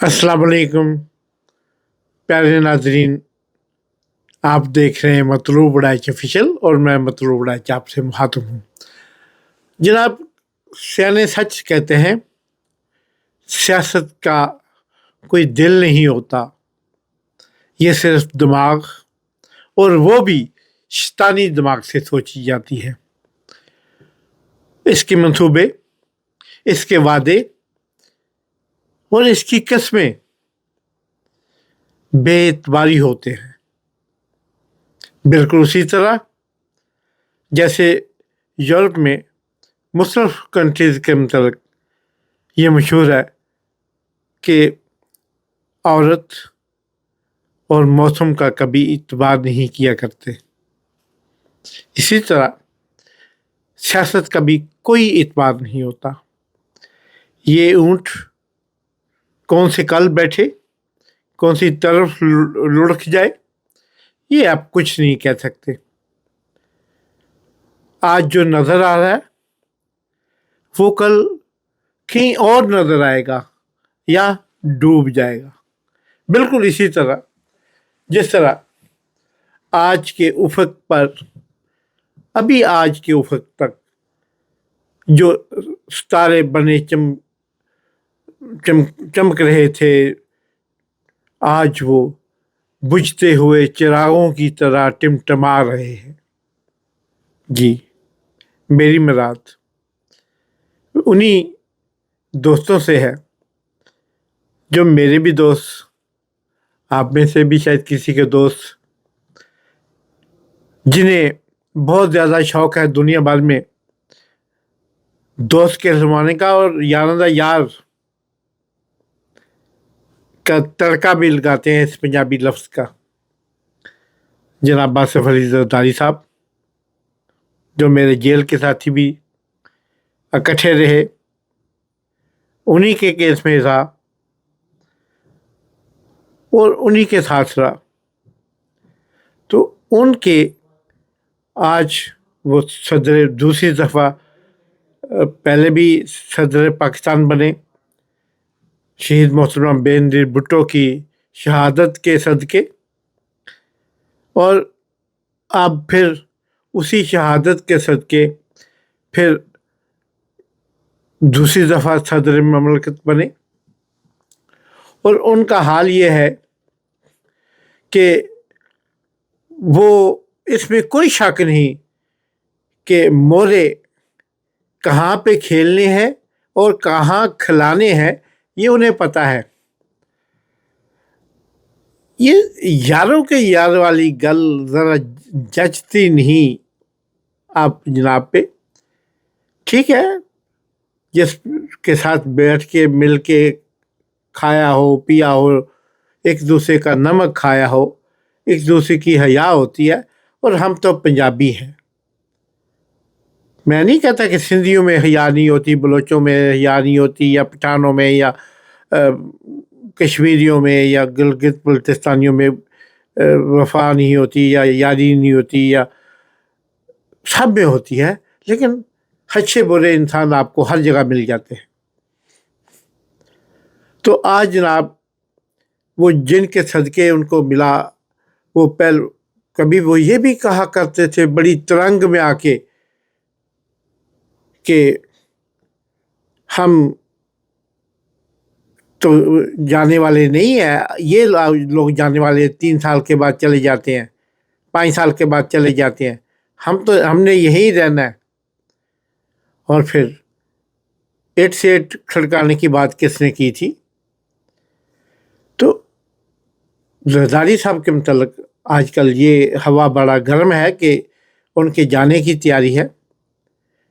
अस्सलाम वालेकुम प्यारे नाजरीन। आप देख रहे हैं मतलूब उड़ाइच ऑफिशियल और मैं मतलूब उड़ाइच आपसे मुखातिब हूँ। जनाब, सियाने सच कहते हैं, सियासत का कोई दिल नहीं होता, ये सिर्फ दिमाग, और वो भी शैतानी दिमाग से सोची जाती है। इसके मंसूबे, इसके वादे और इसकी कस्में बेएतबारी होते हैं। बिल्कुल उसी तरह जैसे यूरोप में मुख्तलिफ कंट्रीज़ के मतलब ये मशहूर है कि औरत और मौसम का कभी इत्बार नहीं किया करते, इसी तरह सियासत का भी कोई इत्बार नहीं होता। ये ऊँट कौन से कल बैठे, कौन सी तरफ लुढ़क जाए, ये आप कुछ नहीं कह सकते। आज जो नज़र आ रहा है वो कल कहीं और नज़र आएगा या डूब जाएगा। बिल्कुल इसी तरह जिस तरह आज के उफक पर, अभी आज के उफक तक जो सितारे बने चमक रहे थे, आज वो बुझते हुए चिरागों की तरह टिमटिमा रहे हैं। जी, मेरी मुराद उन्हीं दोस्तों से है जो मेरे भी दोस्त, आप में से भी शायद किसी के दोस्त, जिन्हें बहुत ज़्यादा शौक़ है दुनिया भर में दोस्त के ज़माने का, और याराना यार का तड़का भी लगाते हैं इस पंजाबी लफ्ज़ का। जनाब आसिफ अली ज़रदारी साहब, जो मेरे जेल के साथी भी इकट्ठे रहे, उन्हीं के केस में था और उन्हीं के साथ रहा। तो उनके आज वो सदर दूसरी दफ़ा, पहले भी सदर पाकिस्तान बने, शहीद मोहतरमा बेनज़ीर भुट्टो की शहादत के सदके, और अब फिर उसी शहादत के सदके फिर दूसरी दफ़ा सदर ममलकत बने। और उनका हाल ये है कि वो, इसमें कोई शक नहीं कि मोरे कहाँ पे खेलने हैं और कहाँ खिलाने हैं, ये उन्हें पता है। ये यारों के यार वाली गल ज़रा जचती नहीं आप जनाब पे। ठीक है, जिसके साथ बैठ के मिल के खाया हो, पिया हो, एक दूसरे का नमक खाया हो, एक दूसरे की हया होती है, और हम तो पंजाबी हैं। मैं नहीं कहता कि सिंधियों में हया नहीं होती, बलोचों में हया नहीं होती, या पठानों में, या कश्मीरियों में, या गिलगित बल्तिस्तानियों में वफा नहीं होती, या यारी नहीं होती, या सब में होती है। लेकिन अच्छे बुरे इंसान आपको हर जगह मिल जाते हैं। तो आज जनाब वो जिनके सदके उनको मिला, वो कभी वो ये भी कहा करते थे बड़ी तरंग में आके कि हम तो जाने वाले नहीं हैं, ये लोग जाने वाले 3 साल के बाद चले जाते हैं, 5 साल के बाद चले जाते हैं, हमने यहीं रहना है। और फिर 8 से 8 खड़काने की बात किसने की थी? तो ज़रदारी साहब के मतलब आजकल ये हवा बड़ा गर्म है कि उनके जाने की तैयारी है।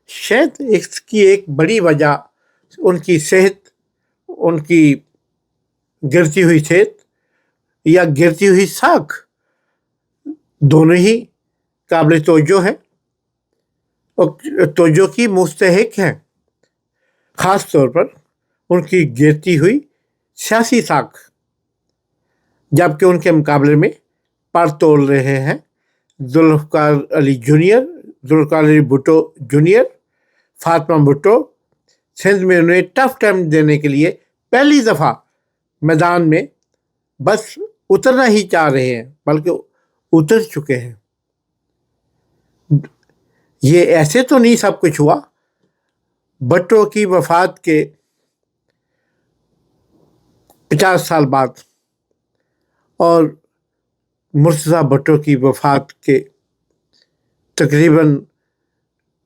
शायद इसकी एक बड़ी वजह उनकी सेहत, उनकी गिरती हुई सेहत या गिरती हुई साख, दोनों ही काबिल तवज्जो है और तवज्जो की मुस्तहिक हैं। ख़ास तौर पर उनकी गिरती हुई सियासी साख, जबकि उनके मुकाबले में पर तोड़ रहे हैं जुल्फ़िकार अली जूनियर, जुल्फ़िकार अली भुट्टो जूनियर, फातिमा भुट्टो। सिंध में उन्हें टफ टाइम देने के लिए पहली दफ़ा میدان میں بس اترنا ہی چاہ رہے ہیں، بلکہ اتر چکے ہیں۔ یہ ایسے تو نہیں سب کچھ ہوا۔ بھٹو کی وفات کے 50 سال بعد اور مرتضیٰ بھٹو کی وفات کے تقریباً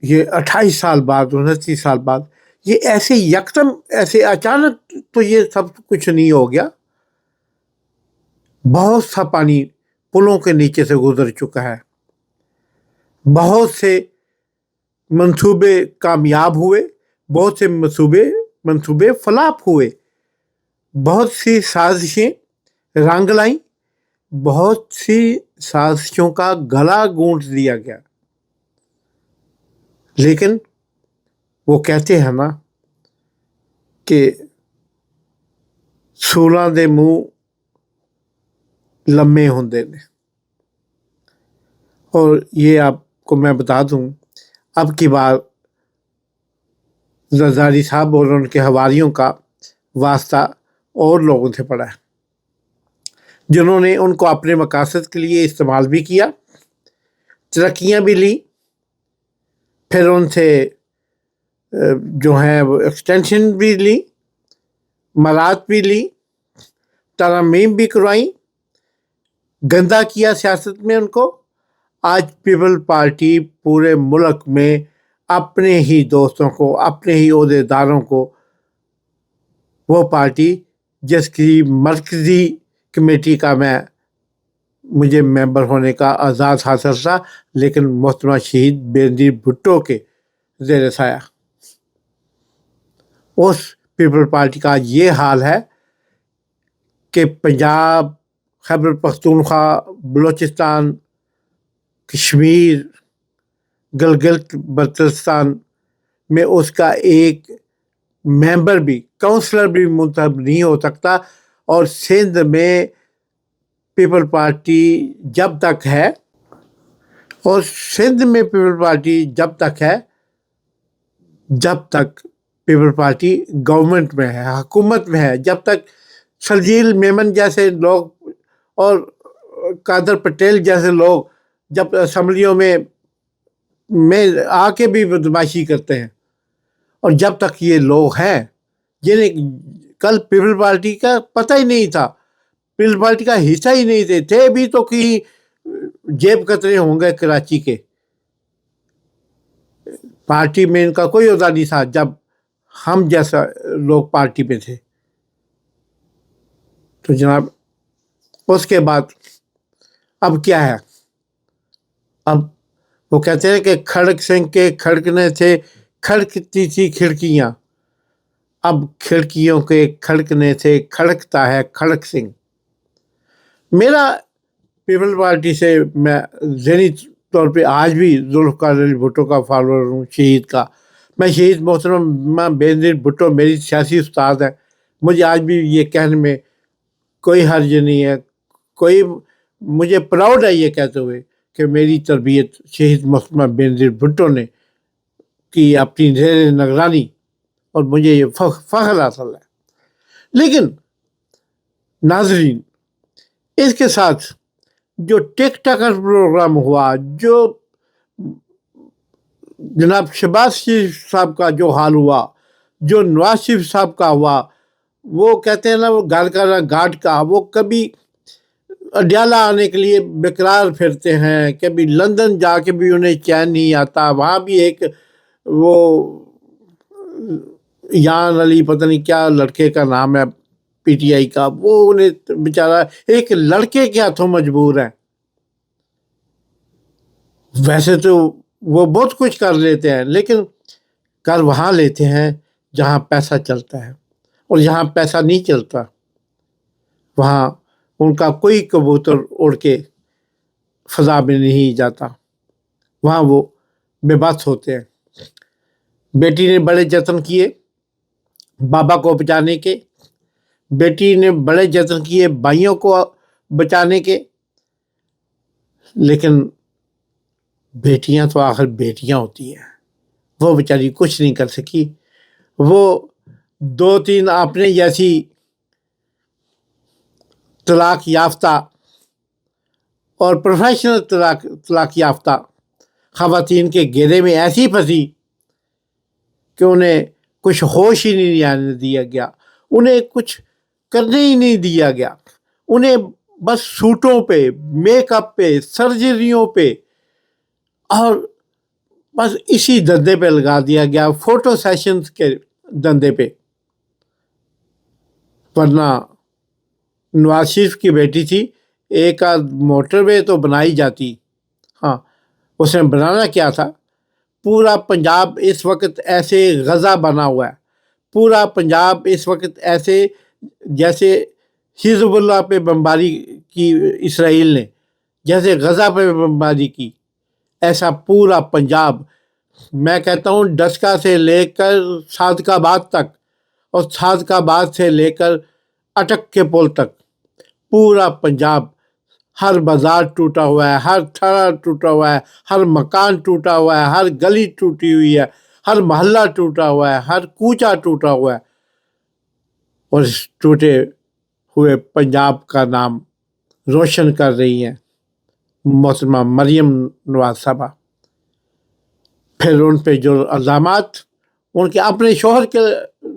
یہ 28 سال بعد، 29 سال بعد، یہ ایسے یکدم ایسے اچانک تو یہ سب کچھ نہیں ہو گیا۔ بہت سا پانی پلوں کے نیچے سے گزر چکا ہے، بہت سے منصوبے کامیاب ہوئے، بہت سے منصوبے فلاپ ہوئے، بہت سی سازشیں رنگ لائیں، بہت سی سازشوں کا گلا گھونٹ دیا گیا۔ لیکن وہ کہتے ہیں نا کہ سولاں دے منہ لمے ہوندے نے۔ اور یہ آپ کو میں بتا دوں، اب کی بار زرداری صاحب اور ان کے حواریوں کا واسطہ اور لوگوں سے پڑا ہے، جنہوں نے ان کو اپنے مقاصد کے لیے استعمال بھی کیا، ترقیاں بھی لی، پھر ان سے جو ہیں وہ ایکسٹینشن بھی لی، مراد بھی لی، ترامیم بھی کروائیں، گندا کیا سیاست میں ان کو۔ آج پیپل پارٹی پورے ملک میں اپنے ہی دوستوں کو، اپنے ہی عہدے داروں کو، وہ پارٹی جس کی مرکزی کمیٹی کا مجھے ممبر ہونے کا اعزاز حاصل تھا، لیکن محترمہ شہید بے نظیر بھٹو کے زیر سایہ اس پیپل پارٹی کا یہ حال ہے کہ پنجاب، خیبر پختونخوا، بلوچستان، کشمیر، گلگت بلتستان میں اس کا ایک ممبر بھی، کونسلر بھی منتخب نہیں ہو سکتا۔ اور سندھ میں پیپل پارٹی جب تک ہے، جب تک پیپل پارٹی گورنمنٹ میں ہے، حکومت میں ہے، جب تک شرجیل میمن جیسے لوگ اور قادر پٹیل جیسے لوگ جب اسمبلیوں میں آ کے بھی بدماشی کرتے ہیں، اور جب تک یہ لوگ ہیں جنہیں کل پیپل پارٹی کا پتہ ہی نہیں تھا، پیپل پارٹی کا حصہ ہی نہیں تھے بھی تو کہیں جیب کترے ہوں گے کراچی کے، پارٹی میں ان کا کوئی عہدہ نہیں تھا جب ہم جیسا لوگ پارٹی میں تھے۔ تو جناب اس کے بعد اب کیا ہے؟ اب وہ کہتے ہیں کہ کھڑک سنگھ کے کھڑکنے سے کھڑکتی تھی کھڑکیاں، اب کھڑکیوں کے کھڑکنے سے کھڑکتا ہے کھڑک سنگھ۔ میرا پیپل پارٹی سے میں ذہنی طور پہ آج بھی ذوالفقار علی بھٹو کا فالوور ہوں، شہید کا۔ میں شہید محترمہ بے نظیر بھٹو میری سیاسی استاد ہے، مجھے آج بھی یہ کہنے میں کوئی حرج نہیں ہے، مجھے پراؤڈ ہے یہ کہتے ہوئے کہ میری تربیت شہید محترمہ بے نظیر بھٹو نے کی اپنی زیر نگرانی، اور مجھے یہ فخر حاصل ہے۔ لیکن ناظرین، اس کے ساتھ جو ٹک ٹاکر پروگرام ہوا، جو جناب شہباز شریف صاحب کا جو حال ہوا، جو نواز شریف صاحب کا ہوا، وہ کہتے ہیں نا وہ گھر کا نہ گھاٹ کا، وہ کبھی اڈیالہ آنے کے لیے بیقرار پھرتے ہیں، کبھی لندن جا کے بھی انہیں چین نہیں آتا، وہاں بھی ایک وہ یان علی پتہ نہیں کیا لڑکے کا نام ہے پی ٹی آئی کا، وہ انہیں بیچارہ ایک لڑکے کے ہاتھوں مجبور ہے۔ ویسے تو وہ بہت کچھ کر لیتے ہیں، لیکن کر وہاں لیتے ہیں جہاں پیسہ چلتا ہے، اور جہاں پیسہ نہیں چلتا وہاں ان کا کوئی کبوتر اڑ کے فضا میں نہیں جاتا، وہاں وہ بے بس ہوتے ہیں۔ بیٹی نے بڑے جتن کیے بابا کو بچانے کے، بیٹی نے بڑے جتن کیے بھائیوں کو بچانے کے، لیکن بیٹیاں تو آخر بیٹیاں ہوتی ہیں، وہ بیچاری کچھ نہیں کر سکی۔ وہ 2-3 اپنے جیسی तलाक याफ्ता और प्रोफेशनल तलाक याफ्ता ख़वातीन के घेरे में ऐसी फंसी कि उन्हें कुछ होश ही नहीं आने दिया गया, उन्हें कुछ करने ही नहीं दिया गया। उन्हें बस सूटों पे, मेकअप पे, सर्जरियों पे और बस इसी धंधे पे लगा दिया गया, फोटो सेशंस के धंधे पे। वरना नवाज शरीफ की बेटी थी, एक आध मोटरवे तो बनाई जाती। हाँ, उसने बनाना क्या था? पूरा पंजाब इस वक्त ऐसे गज़ा बना हुआ है, पूरा पंजाब इस वक्त ऐसे जैसे हिज़बुल्लाह पे बमबारी की इसराइल ने, जैसे गज़ा पे बमबारी की, ऐसा पूरा पंजाब, मैं कहता हूँ डस्का से लेकर सादकाबाद तक और सादकाबाद से लेकर अटक के पुल तक, पूरा पंजाब, हर बाजार टूटा हुआ है, हर थड़ा टूटा हुआ है, हर मकान टूटा हुआ है, हर गली टूटी हुई है, हर मोहल्ला टूटा हुआ है, हर कूचा टूटा हुआ है। और इस टूटे हुए पंजाब का नाम रोशन कर रही हैं मोहतरमा मरियम नवाज साहबा। फिर उन पे जो इल्ज़ामात, उनके अपने शोहर के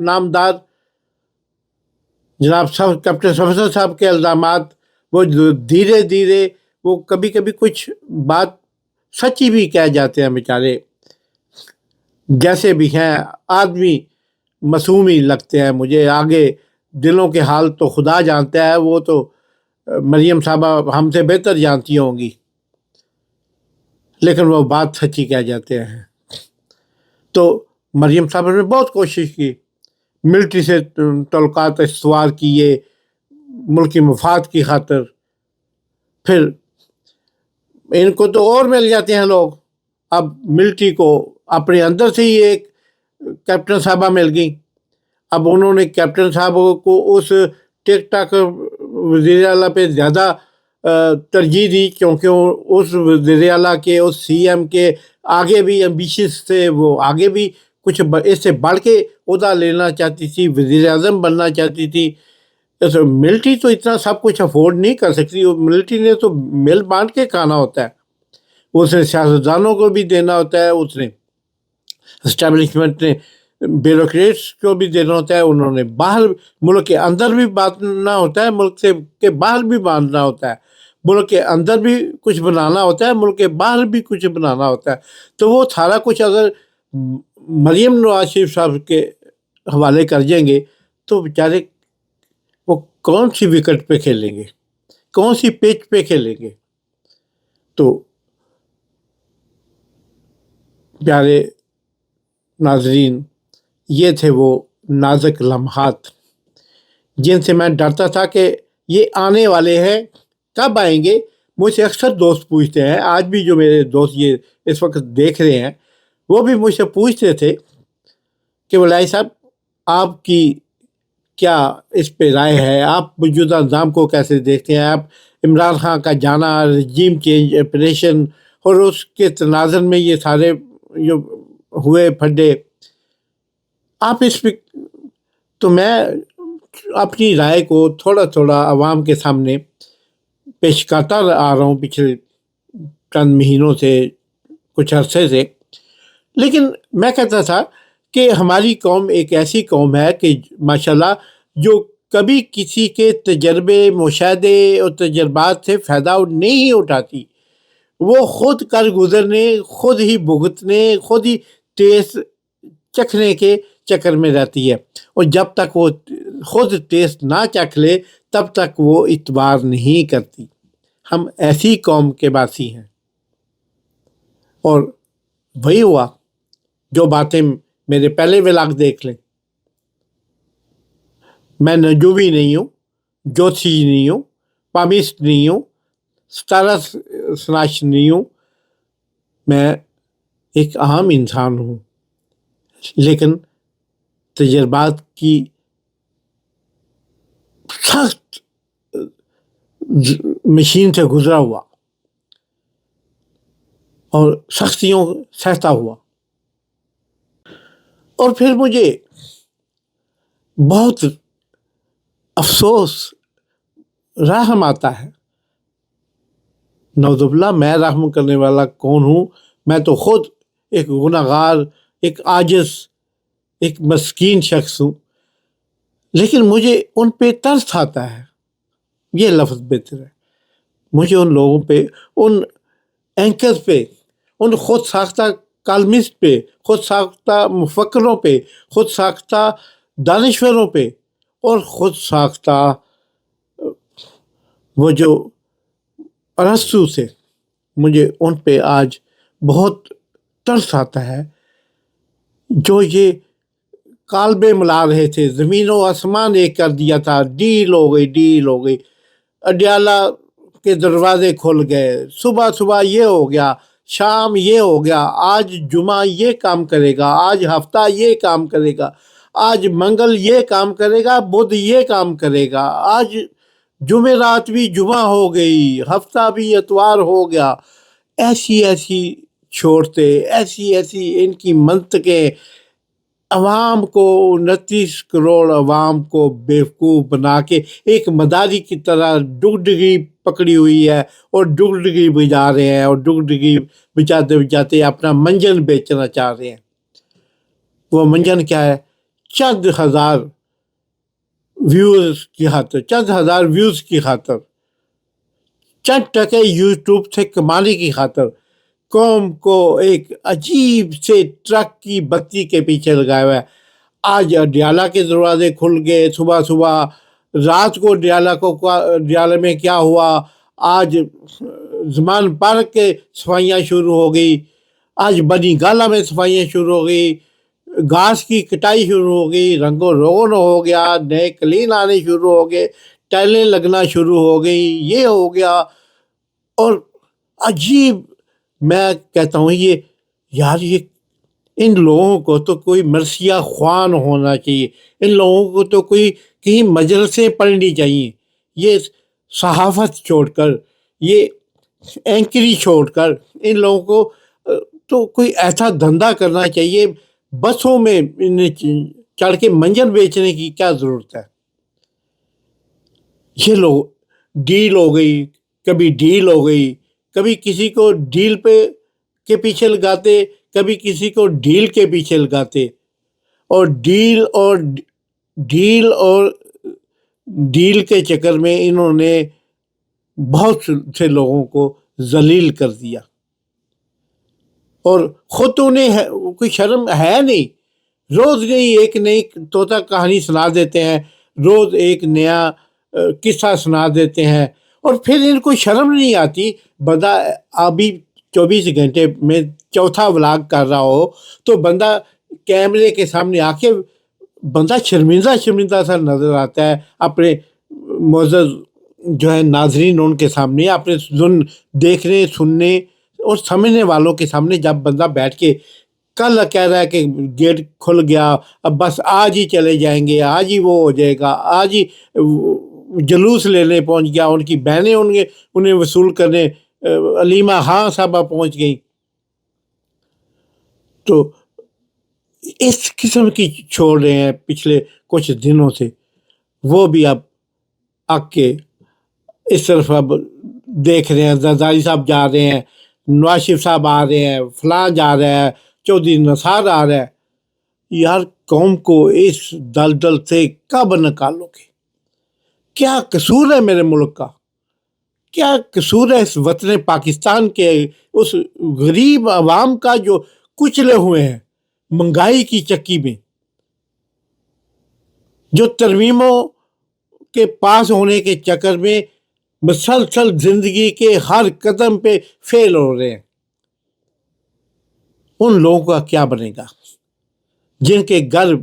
नामदार जनाब सब कैप्टन सफदर साहब के इल्ज़ामात, वो धीरे धीरे वो कभी कभी कुछ बात सच्ची भी कह जाते हैं बेचारे, जैसे भी हैं आदमी मासूम ही लगते हैं मुझे। आगे दिलों के हाल तो खुदा जानता है, वो तो मरियम साहबा हमसे बेहतर जानती होंगी, लेकिन वो बात सच्ची कह जाते हैं। तो मरियम साहबा ने बहुत कोशिश की, मिलिट्री से तल्लुकात इस्तवार किए मुल्क की मफाद की खातिर। फिर इनको तो और मिल जाते हैं लोग, अब मिलिट्री को अपने अंदर से ही एक कैप्टन साहबा मिल गई। अब उन्होंने कैप्टन साहब को उस टिक टाक वज़ीर आला पे ज़्यादा तरजीह दी, क्योंकि उस वज़ीर आला के, उस सीएम के आगे भी एम्बिशियस थे, वो आगे भी कुछ इससे बढ़ के ओहदा लेना चाहती थी, वज़ीर आज़म बनना चाहती थी। तो मिलिट्री तो इतना सब कुछ अफोर्ड नहीं कर सकती, मिलिट्री ने तो मिल बांट के खाना होता है, उसने सियासतदानों को भी देना होता है, उसने इस्टेब्लिशमेंट ने ब्यूरोक्रेट्स को भी देना होता है, उन्होंने बाहर मुल्क के अंदर भी बांटना होता है, मुल्क से के बाहर भी बांटना होता है, मुल्क के अंदर भी कुछ बनाना होता है, मुल्क के बाहर भी कुछ बनाना होता है। तो वो सारा कुछ अगर मरियम नवाज शरीफ साहब के हवाले कर देंगे तो बेचारे वो कौन सी विकेट पे खेलेंगे, कौन सी पिच पे खेलेंगे? तो प्यारे नाजरीन, ये थे वो नाजुक लम्हात जिनसे मैं डरता था कि ये आने वाले हैं, कब आएंगे। मुझसे अक्सर दोस्त पूछते हैं, आज भी जो मेरे दोस्त ये इस वक्त देख रहे हैं, वो भी मुझसे पूछते थे कि वलाई साहब आपकी क्या इस पे राय है, आप मौजूदा निज़ाम को कैसे देखते हैं, आप इमरान खान का जाना, रजीम चेंज ऑपरेशन और उसके तनाज़र में ये सारे जो हुए फड्डे, आप इस पे। तो मैं अपनी राय को थोड़ा थोड़ा आवाम के सामने पेश करता आ रहा हूँ पिछले चंद महीनों से, कुछ अरसे से। लेकिन मैं कहता था कि हमारी कौम एक ऐसी कौम है कि माशाल्लाह जो कभी किसी के तजर्बे, मुशाहदे और तजर्बात से फ़ायदा नहीं उठाती, वो खुद कर गुजरने, खुद ही भुगतने, खुद ही टेस्ट चखने के चक्कर में रहती है। और जब तक वो खुद टेस्ट ना चख ले तब तक वो इतबार नहीं करती। हम ऐसी कौम के वासी हैं। और वही हुआ जो बातें मेरे पहले व्लॉग देख लें। मैं नजूबी नहीं हूँ, ज्योतिषी नहीं हूँ, पामिस्ट नहीं हूँ, सितारा शनास नहीं हूँ, मैं एक आम इंसान हूँ, लेकिन तजर्बात की सख्त मशीन से गुजरा हुआ और सख्तियों सहता हुआ। और फिर मुझे बहुत अफसोस रहम आता है। नौजुबिल्ला, मैं रहम करने वाला कौन हूँ? मैं तो खुद एक गुनहगार, एक आजिज़, एक मस्कीन शख्स हूँ, लेकिन मुझे उन पे तरस आता है। ये लफ्ज़ बेहतर है। मुझे उन लोगों पे, उन एंकर्स पे, उन खुद साख्ता कालमिस्ट पे, खुद साख्ता मुफक्किरों पे, खुद साख्ता दानिश्वरों पे और खुद साख्ता वो जो अरस्तू से, मुझे उन पे आज बहुत तरस आता है, जो ये कालबे मिला रहे थे। ज़मीन व आसमान एक कर दिया था, डील हो गई, डील हो गई। अडियाला के दरवाजे खुल गए, सुबह सुबह ये हो गया, शाम ये हो गया, आज जुमा ये काम करेगा, आज हफ्ता ये काम करेगा, आज मंगल ये काम करेगा, बुध ये काम करेगा, आज जुमेरात भी जुमा हो गई, हफ्ता भी इतवार हो गया। ऐसी ऐसी छोड़ते, ऐसी ऐसी इनकी मंतकें अवाम को, 29 करोड़ अवाम को बेवकूफ़ बना के एक मदारी की तरह डुगडुगी पकड़ी हुई है और डुगडुगी बजा रहे हैं, और डुगडुगी बजाते बजाते अपना मंजन बेचना चाह रहे हैं। वो मंजन क्या है? चंद हज़ार व्यूज़ की खातर, चंद हज़ार व्यूज़ की खातर, चंद टके यूट्यूब से कमाने की खातर कौम को एक अजीब से ट्रक की बत्ती के पीछे लगाया हुआ है। आज अडियाला के दरवाजे खुल गए, सुबह सुबह। रात को अडियाला में क्या हुआ? आज ज़मान पार्क के सफाइयाँ शुरू हो गई, आज बनी गाला में सफाइयाँ शुरू हो गई, घास की कटाई शुरू हो गई, रंगो रोगन हो गया, नए कलीन आने शुरू हो गए, टाइलें लगना शुरू हो गई, ये हो गया। और अजीब, मैं कहता हूँ ये यार, ये इन लोगों को तो कोई मरसिया ख्वान होना चाहिए, इन लोगों को तो कोई कहीं मजलिसें पढ़नी चाहिए। ये सहाफ़त छोड़कर, ये एंकरी छोड़कर इन लोगों को तो कोई ऐसा धंधा करना चाहिए। बसों में इन्हें चढ़ के मंजन बेचने की क्या ज़रूरत है? ये लोग डील हो गई, कभी डील हो गई, कभी किसी को डील पे के पीछे लगाते, कभी किसी को डील के पीछे लगाते, और डील के चक्कर में इन्होंने बहुत से लोगों को जलील कर दिया। और खुद उन्हें कोई शर्म है नहीं। रोज़ नहीं एक नई तोता कहानी सुना देते हैं, रोज़ एक नया किस्सा सुना देते हैं, और फिर इनको शर्म नहीं आती। बंदा अभी 24 घंटे में चौथा व्लॉग कर रहा हो तो बंदा कैमरे के सामने आके बंदा शर्मिंदा सा नज़र आता है अपने मोअज़्ज़ज़ जो है नाजरीन उनके सामने, अपने देखने, सुनने और समझने वालों के सामने। जब बंदा बैठ के कल कह रहा है कि गेट खुल गया, अब बस आज ही चले जाएंगे, आज ही वो हो जाएगा, आज ही जुलूस लेने पहुंच गया, उनकी बहनें उन्हें वसूल करने अलीमा खां साहबा पहुंच गई, तो इस किस्म की छोड़ रहे हैं पिछले कुछ दिनों से। वो भी अब आके इस तरफ अब देख रहे हैं, जरदारी साहब जा रहे हैं, नवाज शरीफ साहब आ रहे हैं, फलां जा रहा है, चौधरी नसार आ रहा है। यार, कौम को इस दलदल से कब निकालोगे? क्या कसूर है मेरे मुल्क का? क्या कसूर है इस वतन पाकिस्तान के उस गरीब आवाम का जो कुचले हुए हैं महंगाई की चक्की में, जो तरमीमों के पास होने के चक्कर में मुसलसल जिंदगी के हर कदम पे फेल हो रहे हैं? उन लोगों का क्या बनेगा जिनके घर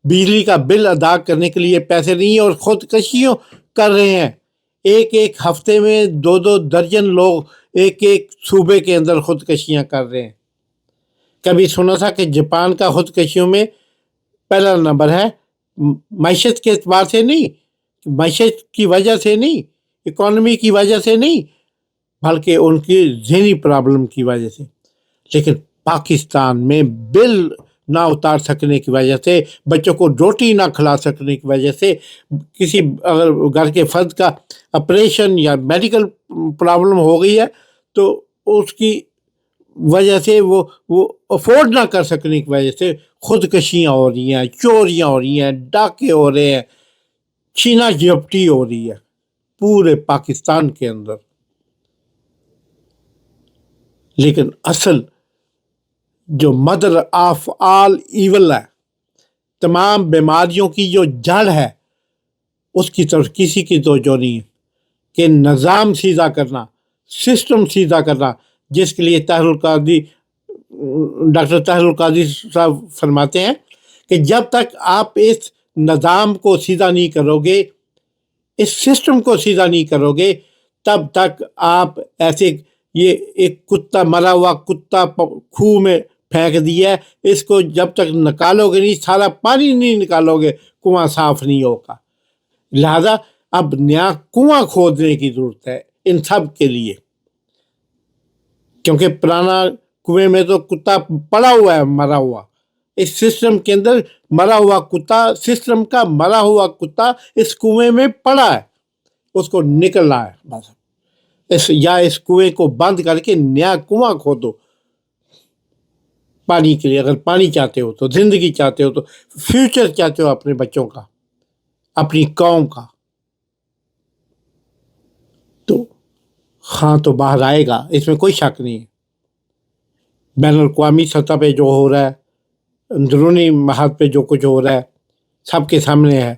बिजली का बिल अदा करने के लिए पैसे नहीं है और खुदकशियों कर रहे हैं? एक एक हफ्ते में 2-2 दर्जन लोग एक एक सूबे के अंदर खुदकशियां कर रहे हैं। कभी सुना था कि जापान का खुदकशियों में पहला नंबर है। मैशत के एतबार से नहीं, मैशत की वजह से नहीं, इकॉनमी की वजह से नहीं, बल्कि उनकी ज़हनी प्रॉब्लम की वजह से। लेकिन पाकिस्तान में बिल نہ اتار سکنے کی وجہ سے، بچوں کو روٹی نہ کھلا سکنے کی وجہ سے، کسی اگر گھر کے فرد کا آپریشن یا میڈیکل پرابلم ہو گئی ہے تو اس کی وجہ سے وہ افورڈ نہ کر سکنے کی وجہ سے خودکشیاں ہو رہی ہیں، چوریاں ہو رہی ہیں، ڈاکے ہو رہے ہیں، چھینا جھپٹی ہو رہی ہے پورے پاکستان کے اندر۔ لیکن اصل جو مدر آف آل ایول ہے، تمام بیماریوں کی جو جڑ ہے، اس کی طرف کسی کی توجہ نہیں ہے کہ نظام سیدھا کرنا، سسٹم سیدھا کرنا، جس کے لیے ڈاکٹر طاہر القادری صاحب فرماتے ہیں کہ جب تک آپ اس نظام کو سیدھا نہیں کرو گے، اس سسٹم کو سیدھا نہیں کرو گے، تب تک آپ ایسے یہ ایک کتا، مرا ہوا کتا کھوہ میں پھینک دیا ہے، اس کو جب تک نکالو گے نہیں، سارا پانی نہیں نکالو گے، کنواں صاف نہیں ہوگا۔ لہذا اب نیا کنواں کھودنے کی ضرورت ہے ان سب کے لیے، کیونکہ پرانا کنویں میں تو کتا پڑا ہوا ہے مرا ہوا، اس سسٹم کے اندر مرا ہوا کتا، سسٹم کا مرا ہوا کتا اس کنویں میں پڑا ہے، اس کو نکلنا ہے بس، یا اس کنویں کو بند کر کے نیا کنواں کھودو پانی کے لیے، اگر پانی چاہتے ہو تو، زندگی چاہتے ہو تو، فیوچر چاہتے ہو اپنے بچوں کا، اپنی قوم کا، تو ہاں تو باہر آئے گا، اس میں کوئی شک نہیں ہے۔ بین الاقوامی سطح پہ جو ہو رہا ہے، اندرونی محاذ پہ جو کچھ ہو رہا ہے، سب کے سامنے ہے،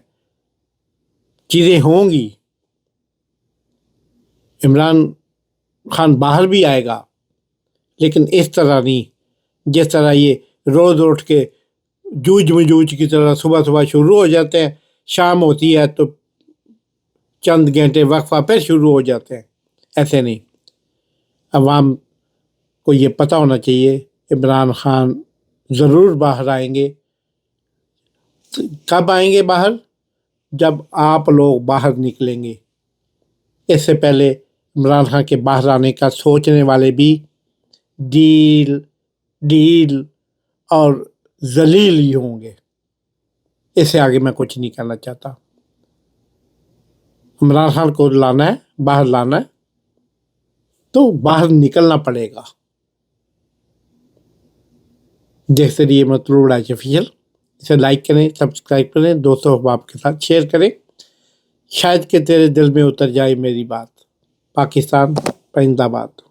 چیزیں ہوں گی۔ عمران خان باہر بھی آئے گا، لیکن اس طرح نہیں جس طرح یہ روز اٹھ کے جوجھ مجوج کی طرح صبح صبح شروع ہو جاتے ہیں، شام ہوتی ہے تو چند گھنٹے وقفہ پھر شروع ہو جاتے ہیں، ایسے نہیں۔ عوام کو یہ پتہ ہونا چاہیے عمران خان ضرور باہر آئیں گے۔ کب آئیں گے باہر؟ جب آپ لوگ باہر نکلیں گے۔ اس سے پہلے عمران خان کے باہر آنے کا سوچنے والے بھی ڈیل اور ذلیل ہی ہوں گے۔ اس سے آگے میں کچھ نہیں کرنا چاہتا۔ عمران خان کو لانا ہے، باہر لانا ہے تو باہر نکلنا پڑے گا۔ دیکھتے رہیے مطلوب رائج آفیشیل، اسے لائک کریں، سبسکرائب کریں، دوستوں احباب کے ساتھ شیئر کریں، شاید کہ تیرے دل میں اتر جائے میری بات۔ پاکستان زندہ باد۔